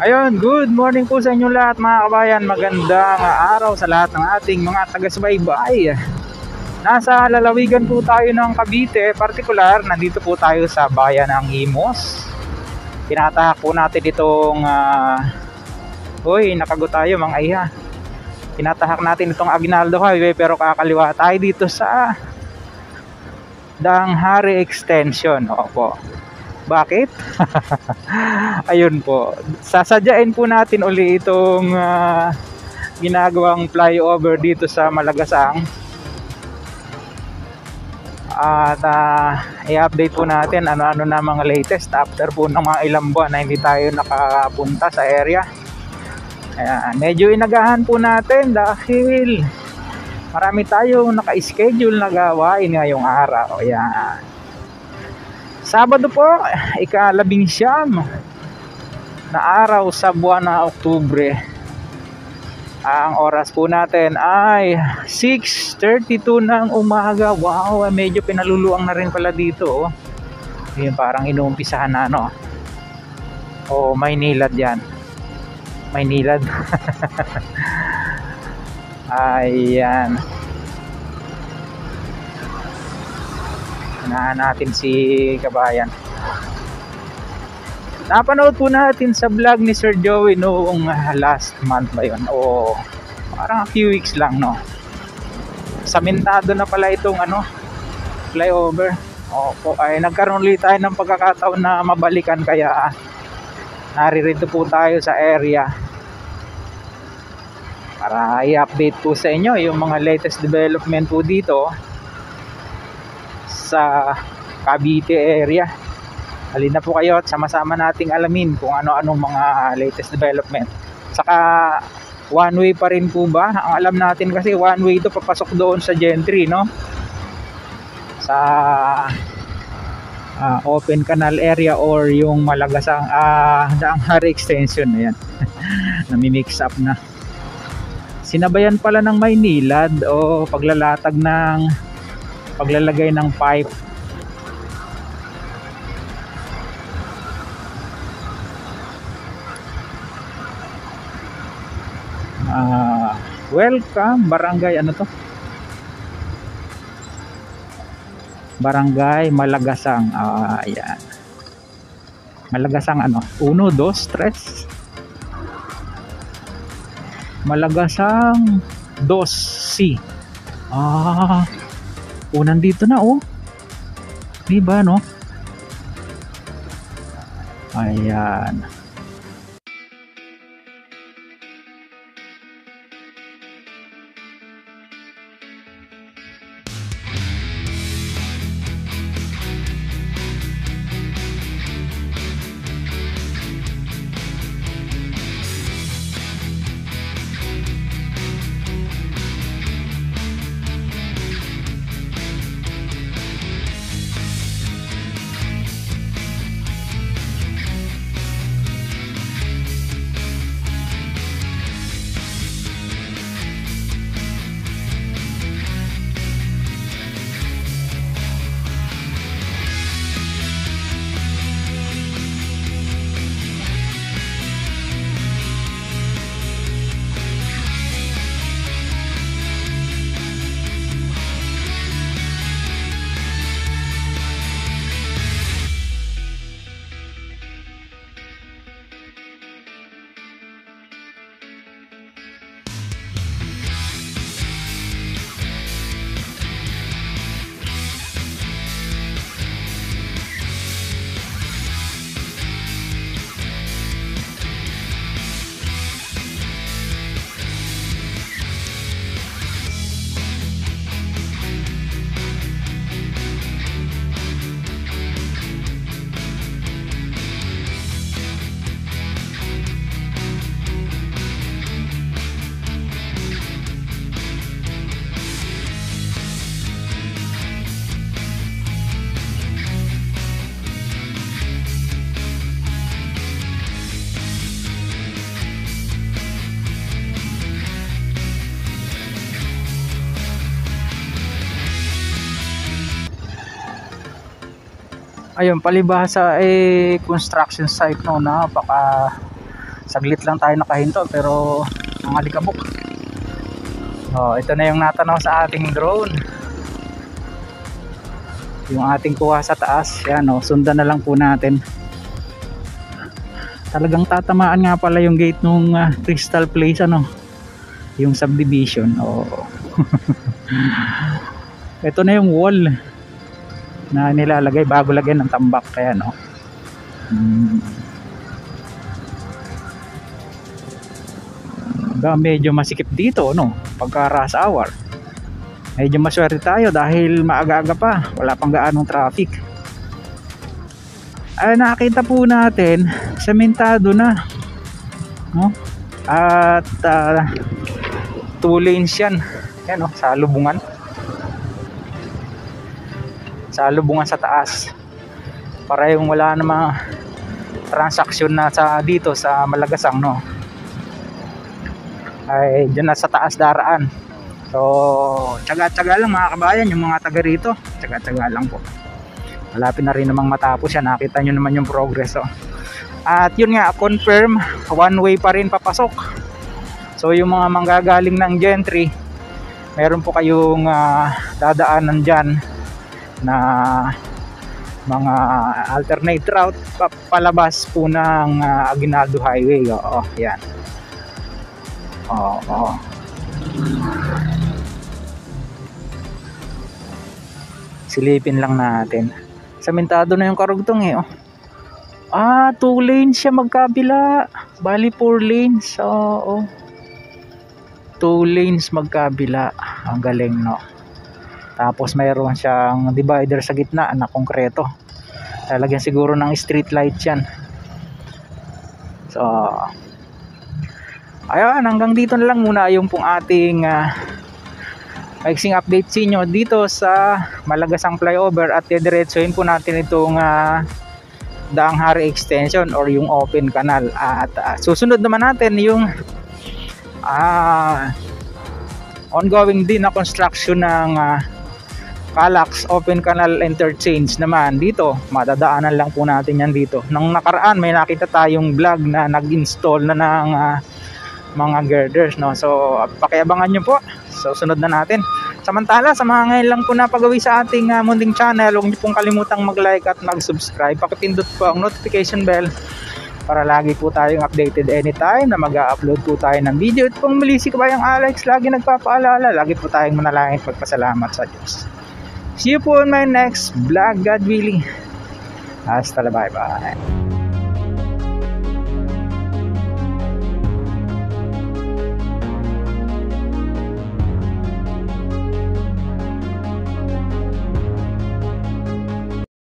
Ayun, good morning po sa inyo lahat mga kabayan. Magandang araw sa lahat ng ating mga taga-subaybay. Nasa lalawigan po tayo ng Cavite, partikular nandito po tayo sa bayan ng Imos. Tinatahak po natin itong nakago tayo mga iha. Tinatahak natin itong Aguinaldo Highway pero kakaliwa tayo dito sa Danghari Extension. Opo. Bakit? Ayun po, sasadyain po natin uli itong ginagawang flyover dito sa Malagasang. At i-update po natin ano-ano na mga latest after po ng mga ilang buwan na hindi tayo nakapunta sa area. Medyo inagahan po natin dahil marami tayong naka-schedule na gawain ngayong araw. Ayan. Sabado po, ika-19 na araw sa buwan na Oktubre. Ang oras po natin ay 6:32 ng umaga. Wow, medyo pinaluluang na rin pala dito. Yun, parang inuumpisahan na ano. May nilad yan. May nilad. Ayan. Unahan natin si kabayan. Napanood po natin sa vlog ni Sir Joey noong last month ba yun? Parang a few weeks lang, no? Samentado na pala itong flyover. Ay nagkaroon ulit tayo ng pagkakataon na mabalikan, kaya naririto po tayo sa area para i-update po sa inyo yung mga latest development po dito sa Cavite area. Halina po kayo at sama-sama nating alamin kung ano-anong mga latest development. Saka one way pa rin po ba? Ang alam natin kasi one way ito papasok doon sa Gentry, no? Sa open canal area or yung Malagasang Danghari Extension. Ayan. Nami-mix up na. Sinabayan pala ng Maynilad o paglalatag ng paglalagay ng pipe. Welcome barangay Barangay Malagasang. Ayan. Malagasang 1, 2, 3. Malagasang 2C. Nandito na diba, no? Ayan. Ayun, palibhasa construction site, no, napaka Saglit lang tayo nakahinto pero ang alikabok. Ito na yung natanaw sa ating drone. Yung ating kuha sa taas. Yan sundan na lang po natin. Talagang tatamaan nga pala yung gate nung Crystal Place yung subdivision. Ito na yung wall na nilalagay bago lagyan ng tambak. Kaya medyo masikip dito pagka rush hour. Medyo maswerte tayo dahil maaga-aga pa, wala pang gaanong traffic. Nakita po natin sementado na at 2 lanes yan sa lubungan sa taas para yung wala namang transaksyon na dito sa Malagasang ay dyan na sa taas daraan. So tsaga-tsaga lang mga kabayan, yung mga taga rito tsaga-tsaga lang po, malapit na rin namang matapos yan. Nakita nyo naman yung progress at yun nga, confirm one way pa rin papasok. So yung mga manggagaling ng Gentry, meron po kayong dadaanan dyan na mga alternate route palabas po ng Aguinaldo Highway. Yan. Silipin lang natin. Sementado na yung karugtong 2 lanes siya magkabila. Bali 4 lanes. 2 lanes magkabila. Ang galing Tapos mayroon siyang divider sa gitna na konkreto. Lalagyan siguro ng street light yan. So ayun, hanggang dito na lang muna yung pong ating maiksing update sa inyo dito sa Malagasang flyover. At diretsuhin po natin itong Daang Hari extension or yung open canal. At susunod naman natin yung ongoing din na construction ng Calax Open Canal Interchange naman dito. Madadaanan lang po natin yan dito. Nung nakaraan may nakita tayong vlog na nag-install na ng mga girders so pakiabangan nyo po. So sunod na natin. Samantala sa mga ngayon lang po napagawi sa ating munting channel, huwag nyo pong kalimutang mag-like at mag-subscribe. Pakipindot po ang notification bell para lagi po tayong updated anytime na mag-upload po tayo ng video. At kung muli si Kabayang Alex, lagi nagpapaalala, lagi po tayong manalangin at pagpasalamat sa Diyos. See you po in my next vlog, God willing. Hasta la, bye bye.